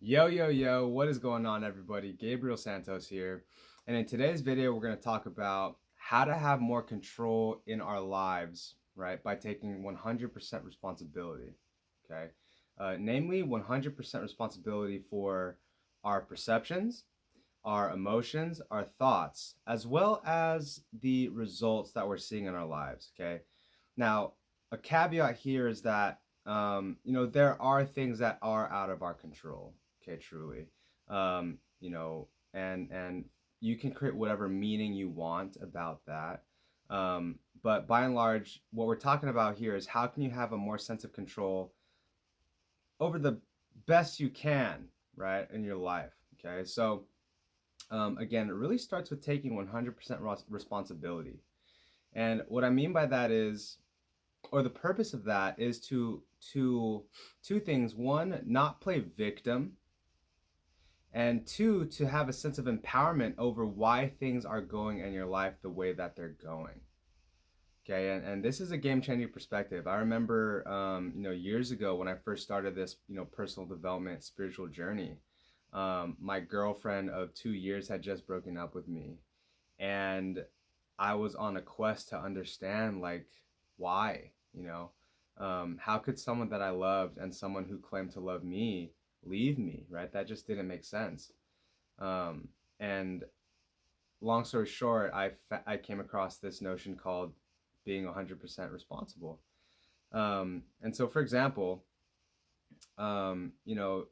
Yo, yo, yo, what is going on, everybody? Gabriel Santos here. And in today's video, we're going to talk about how to have more control in our lives, right? By taking 100% responsibility, okay? Namely, 100% responsibility for our perceptions, our emotions, our thoughts, as well as the results that we're seeing in our lives, okay? Now, a caveat here is that there are things that are out of our control. Okay, truly. And you can create whatever meaning you want about that. But by and large, what we're talking about here is how can you have a more sense of control over the best you can, right, in your life. Okay, so again, it really starts with taking 100% responsibility. And what I mean by that is, or the purpose of that is to two things: one, not play victim, and two, to have a sense of empowerment over why things are going in your life the way that they're going. Okay, and this is a game changing perspective. I remember years ago when I first started this personal development spiritual journey. My girlfriend of 2 years had just broken up with me, and I was on a quest to understand, like, why, how could someone that I loved and someone who claimed to love me leave me, right? That just didn't make sense. And long story short, I came across this notion called being 100% responsible. And so, for example, you know,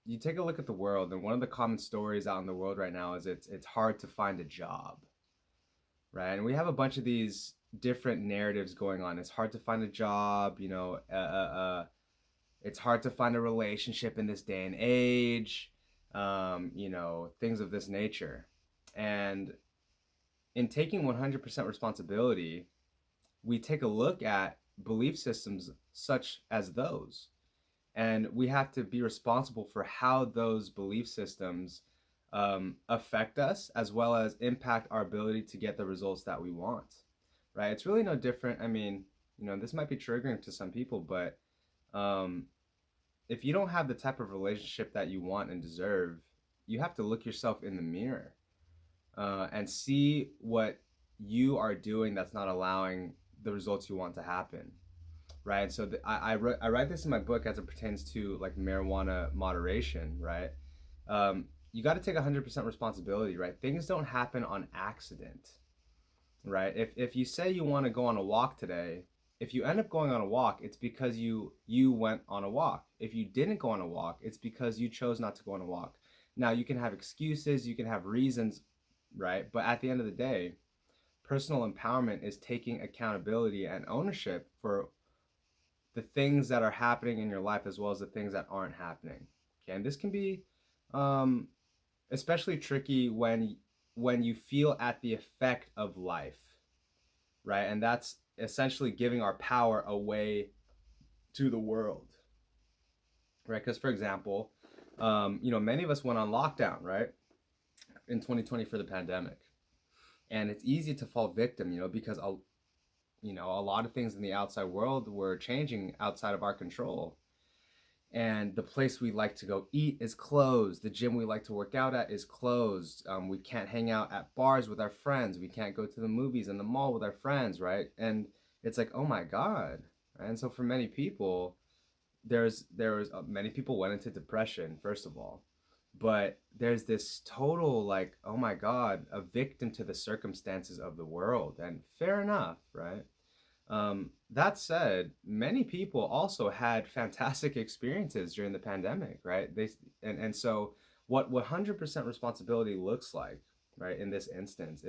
you take a look at the world, and one of the common stories out in the world right now is it's hard to find a job, right? And we have a bunch of these different narratives going on. It's hard to find a job, it's hard to find a relationship in this day and age, things of this nature. And in taking 100% responsibility, we take a look at belief systems such as those. And we have to be responsible for how those belief systems affect us, as well as impact our ability to get the results that we want, right? It's really no different. I mean, this might be triggering to some people, but um, if you don't have the type of relationship that you want and deserve, you have to look yourself in the mirror and see what you are doing that's not allowing the results you want to happen, right? So I write this in my book as it pertains to like marijuana moderation, right? You got to take 100% responsibility, right? Things don't happen on accident, right? If you say you want to go on a walk today, if you end up going on a walk, it's because you went on a walk. If you didn't go on a walk, it's because you chose not to go on a walk. Now, you can have excuses, you can have reasons, right? But at the end of the day, personal empowerment is taking accountability and ownership for the things that are happening in your life as well as the things that aren't happening. Okay, and this can be um, especially tricky when you feel at the effect of life, right? And that's essentially giving our power away to the world, right? Because for example, many of us went on lockdown, right, in 2020 for the pandemic, and it's easy to fall victim, because a lot of things in the outside world were changing outside of our control. And the place we like to go eat is closed. The gym we like to work out at is closed. We can't hang out at bars with our friends. We can't go to the movies and the mall with our friends, right? And it's like, oh my God. And so for many people, many people went into depression, first of all. But there's this total, like, oh my God, a victim to the circumstances of the world. And fair enough, right? That said, many people also had fantastic experiences during the pandemic, right? And so what 100% responsibility looks like, right, in this instance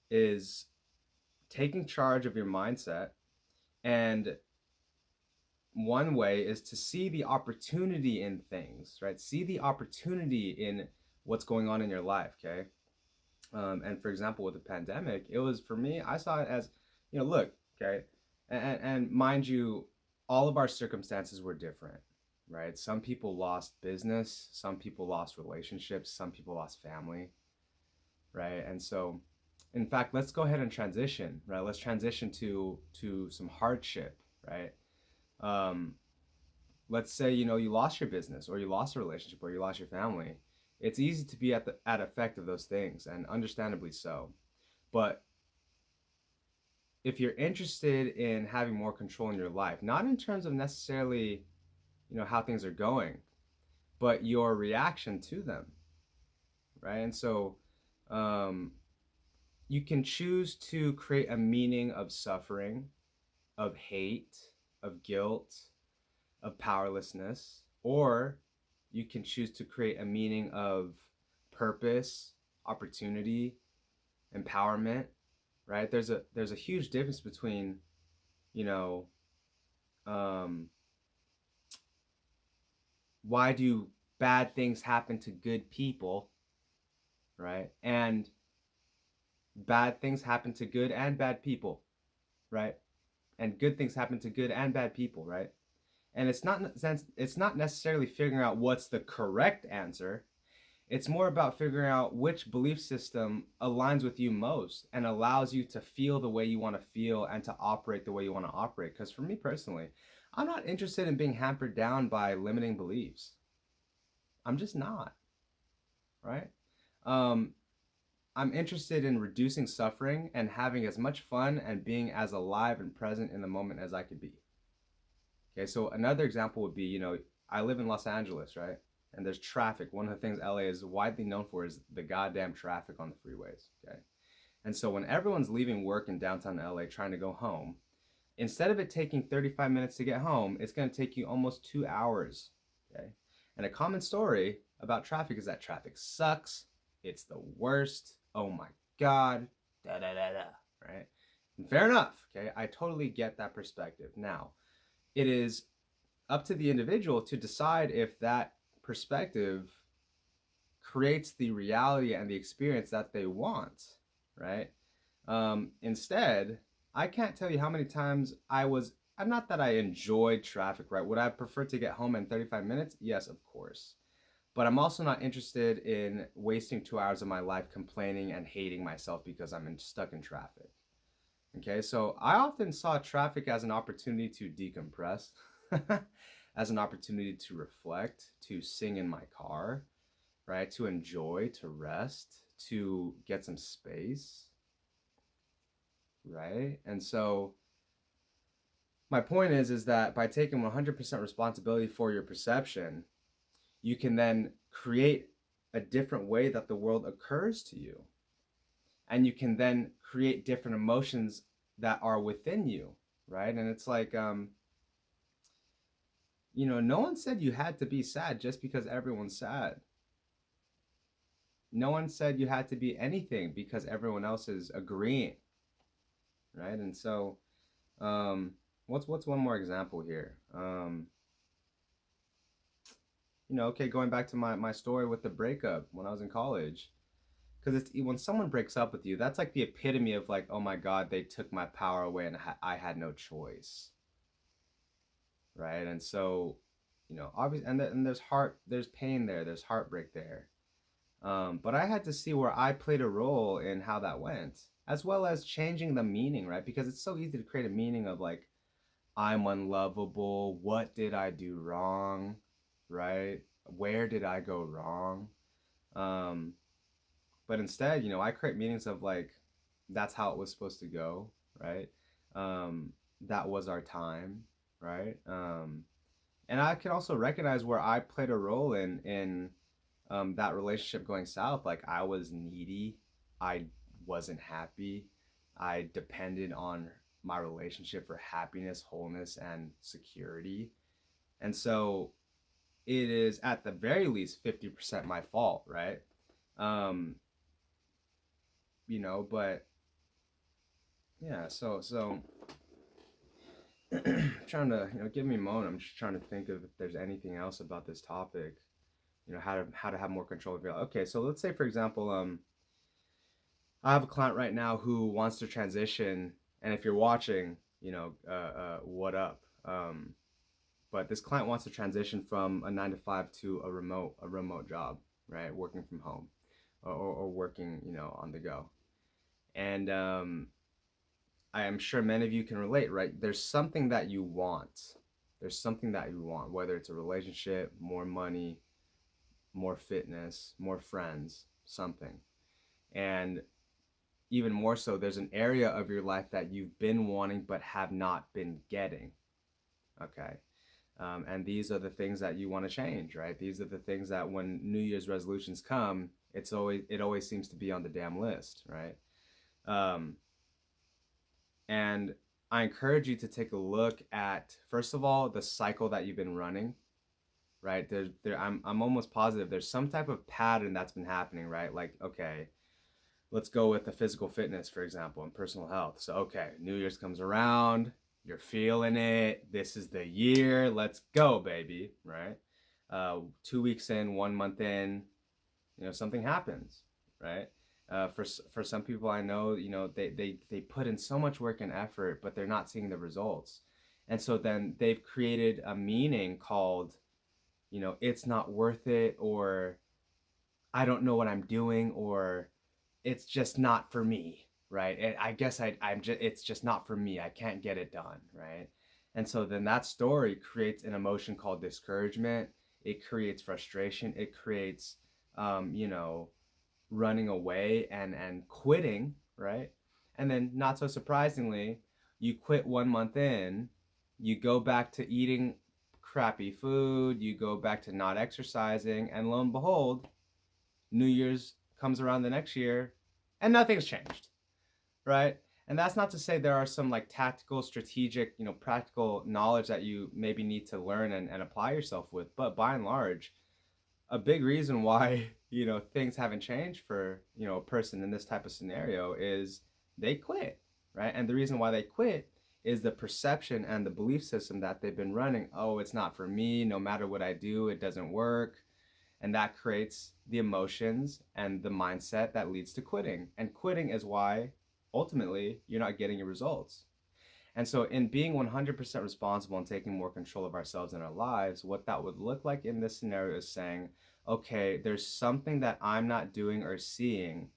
is taking charge of your mindset. And one way is to see the opportunity in things, right? See the opportunity in what's going on in your life, okay? And for example, with the pandemic, it was, for me, I saw it as, look, okay, and mind you, all of our circumstances were different, right? Some people lost business, some people lost relationships, some people lost family, right? And so, in fact, let's go ahead and transition, right? Let's transition to some hardship, right? Um, let's say, you know, you lost your business or you lost a relationship or you lost your family. It's easy to be at effect of those things, and understandably so. But if you're interested in having more control in your life, not in terms of necessarily, you know, how things are going, but your reaction to them, right? And so um, you can choose to create a meaning of suffering, of hate, of guilt, of powerlessness, or you can choose to create a meaning of purpose, opportunity, empowerment, right? There's a huge difference between, you know, um, why do bad things happen to good people, right? And bad things happen to good and bad people, right? And good things happen to good and bad people, right? And it's not necessarily figuring out what's the correct answer. It's more about figuring out which belief system aligns with you most and allows you to feel the way you want to feel and to operate the way you want to operate. Because for me personally, I'm not interested in being hampered down by limiting beliefs. I'm just not, right? Um, I'm interested in reducing suffering and having as much fun and being as alive and present in the moment as I could be. Okay, so another example would be, you know, I live in Los Angeles, right? And there's traffic. One of the things LA is widely known for is the goddamn traffic on the freeways, okay? And so when everyone's leaving work in downtown LA trying to go home, instead of it taking 35 minutes to get home, it's going to take you almost 2 hours, okay? And a common story about traffic is that traffic sucks. It's the worst. Oh my God. Da da da da. Right? And fair enough. Okay. I totally get that perspective. Now, it is up to the individual to decide if that perspective creates the reality and the experience that they want, right? Instead, I can't tell you how many times not that I enjoyed traffic, right? Would I prefer to get home in 35 minutes? Yes, of course. But I'm also not interested in wasting 2 hours of my life complaining and hating myself because stuck in traffic. Okay, so I often saw traffic as an opportunity to decompress, as an opportunity to reflect, to sing in my car, right? To enjoy, to rest, to get some space, right? And so my point is that by taking 100% responsibility for your perception, you can then create a different way that the world occurs to you. And you can then create different emotions that are within you, right? And it's like, you know, no one said you had to be sad just because everyone's sad. No one said you had to be anything because everyone else is agreeing, right? And so, what's one more example here? You know, okay, going back to my story with the breakup when I was in college, because it's when someone breaks up with you, that's like the epitome of like, oh my God, they took my power away and I had no choice, right? And so, you know, obviously, and there's pain there, there's heartbreak there. But I had to see where I played a role in how that went, as well as changing the meaning, right? Because it's so easy to create a meaning of like, I'm unlovable. What did I do wrong? Right? Where did I go wrong? Um, but instead, you know, I create meanings of like, that's how it was supposed to go, right? That was our time, right? And I can also recognize where I played a role in that relationship going south. Like I was needy, I wasn't happy, I depended on my relationship for happiness, wholeness, and security. And so it is at the very least 50% my fault, right? Um, you know, but yeah, so trying to, you know, give me a moment. I'm just trying to think of if there's anything else about this topic. You know, how to have more control of your life. Okay, so let's say for example, I have a client right now who wants to transition, and if you're watching, you know, what up? But this client wants to transition from a 9 to 5 to a remote job, right? Working from home, or working, you know, on the go. And I am sure many of you can relate, right? There's something that you want, There's something that you want, whether it's a relationship, more money, more fitness, more friends, something. And even more so, there's an area of your life that you've been wanting but have not been getting. Okay. And these are the things that you want to change, right? These are the things that when New Year's resolutions come, it always seems to be on the damn list, right? Um, and I encourage you to take a look at, first of all, the cycle that you've been running, right? I'm almost positive there's some type of pattern that's been happening, right? Like, okay, let's go with the physical fitness, for example, and personal health. So, okay, New Year's comes around, you're feeling it. This is the year. Let's go, baby, right? 2 weeks in, 1 month in, something happens, right? For some people I know, they put in so much work and effort, but they're not seeing the results. And so then they've created a meaning called, it's not worth it, or I don't know what I'm doing, or it's just not for me, right? I guess it's just not for me. I can't get it done, right? And so then that story creates an emotion called discouragement. It creates frustration. It creates, running away and quitting, right? And then, not so surprisingly, you quit 1 month in, you go back to eating crappy food, you go back to not exercising, and lo and behold, New Year's comes around the next year and nothing's changed, right? And that's not to say there are some like tactical, strategic, practical knowledge that you maybe need to learn and apply yourself with. But by and large, a big reason why, things haven't changed for, a person in this type of scenario is they quit, right? And the reason why they quit is the perception and the belief system that they've been running. Oh, it's not for me. No matter what I do, it doesn't work. And that creates the emotions and the mindset that leads to quitting. And quitting is why ultimately you're not getting your results. And so, in being 100% responsible and taking more control of ourselves and our lives, what that would look like in this scenario is saying, okay, there's something that I'm not doing or seeing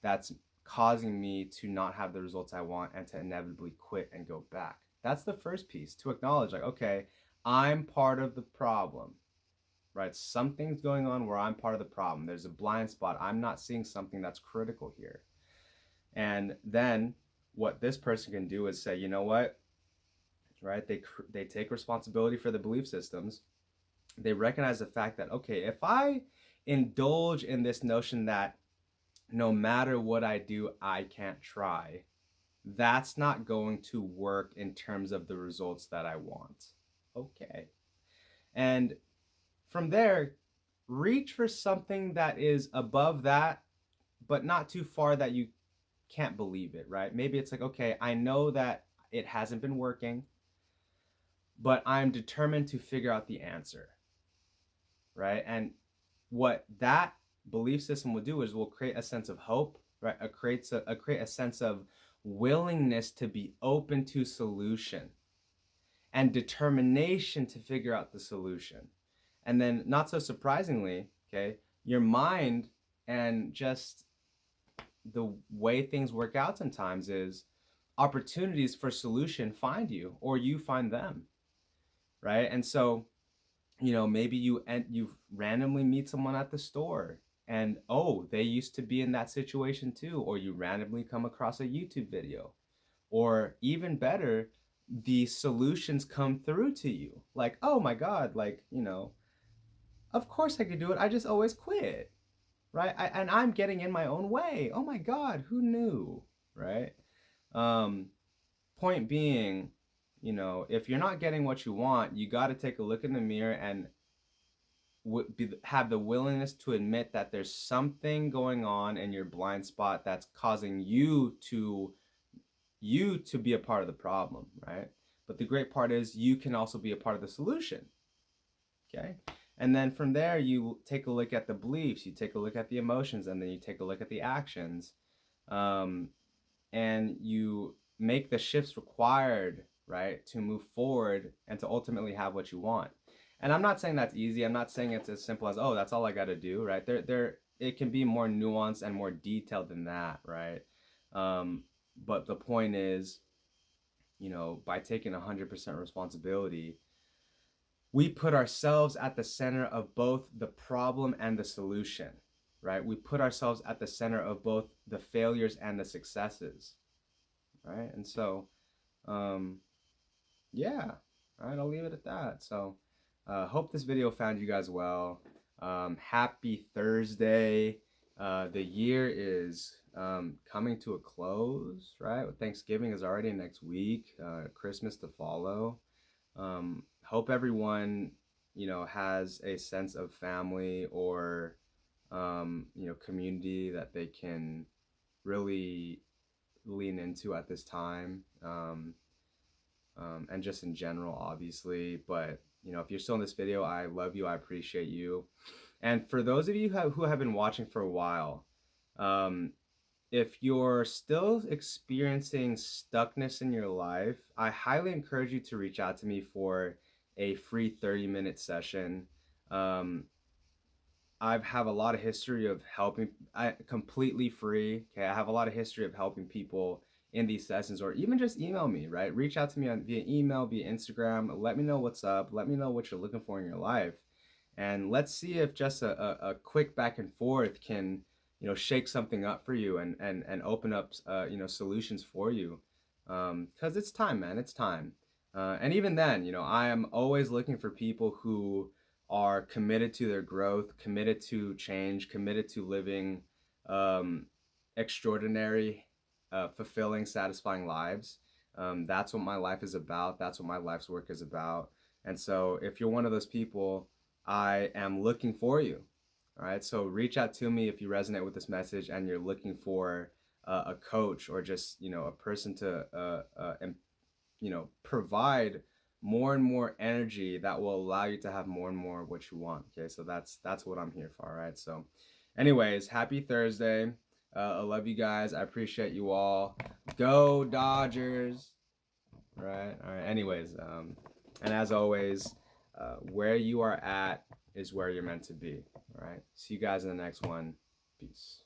that's causing me to not have the results I want and to inevitably quit and go back. That's the first piece, to acknowledge, like, okay, I'm part of the problem, right? Something's going on where I'm part of the problem. There's a blind spot. I'm not seeing something that's critical here. And then what this person can do is say, you know what, right? They take responsibility for the belief systems. They recognize the fact that, okay, if I indulge in this notion that no matter what I do, I can't try, that's not going to work in terms of the results that I want. Okay. And from there, reach for something that is above that, but not too far that you can't believe it, right? Maybe it's like, okay, I know that it hasn't been working, but I'm determined to figure out the answer, right? And what that belief system will do is will create a sense of hope, right? It create a sense of willingness to be open to solution and determination to figure out the solution. And then, not so surprisingly, okay, your mind and just the way things work out sometimes is opportunities for solution find you or you find them, right? And so, maybe you randomly meet someone at the store and, oh, they used to be in that situation too, or you randomly come across a YouTube video, or even better, the solutions come through to you, like, oh my god, like, of course I could do it, I just always quit, right? And I'm getting in my own way. Oh my god, who knew, right? um Point being, if you're not getting what you want, you got to take a look in the mirror and have the willingness to admit that there's something going on in your blind spot that's causing you to be a part of the problem, right? But the great part is you can also be a part of the solution. Okay. And then from there, you take a look at the beliefs, you take a look at the emotions, and then you take a look at the actions. Um, and you make the shifts required, right, to move forward and to ultimately have what you want. And I'm not saying that's easy. I'm not saying it's as simple as, oh, that's all I got to do, right? It can be more nuanced and more detailed than that, right? But the point is, by taking 100% responsibility, we put ourselves at the center of both the problem and the solution, right? We put ourselves at the center of both the failures and the successes, right? And so, yeah, all right, I'll leave it at that. So, hope this video found you guys well. Happy Thursday. The year is coming to a close, right? Thanksgiving is already next week, Christmas to follow. Hope everyone, has a sense of family or, community that they can really lean into at this time. And just in general, obviously. But, if you're still in this video, I love you. I appreciate you. And for those of you who have been watching for a while, if you're still experiencing stuckness in your life, I highly encourage you to reach out to me for a free 30-minute session. I have a lot of history of helping, completely free. Okay, I have a lot of history of helping people in these sessions, or even just email me, right? Reach out to me via email, via Instagram. Let me know what's up. Let me know what you're looking for in your life. And let's see if just a quick back and forth can, shake something up for you and open up, solutions for you. Because it's time, man. It's time. And even then, I am always looking for people who are committed to their growth, committed to change, committed to living extraordinary, fulfilling, satisfying lives. That's what my life is about. That's what my life's work is about. And so if you're one of those people, I am looking for you. All right. So reach out to me if you resonate with this message and you're looking for a coach or just, a person to, provide more and more energy that will allow you to have more and more of what you want. Okay, so that's what I'm here for. All right. So, anyways, happy Thursday. I love you guys. I appreciate you all. Go Dodgers. Right. All right. Anyways, and as always, where you are at is where you're meant to be. All right. See you guys in the next one. Peace.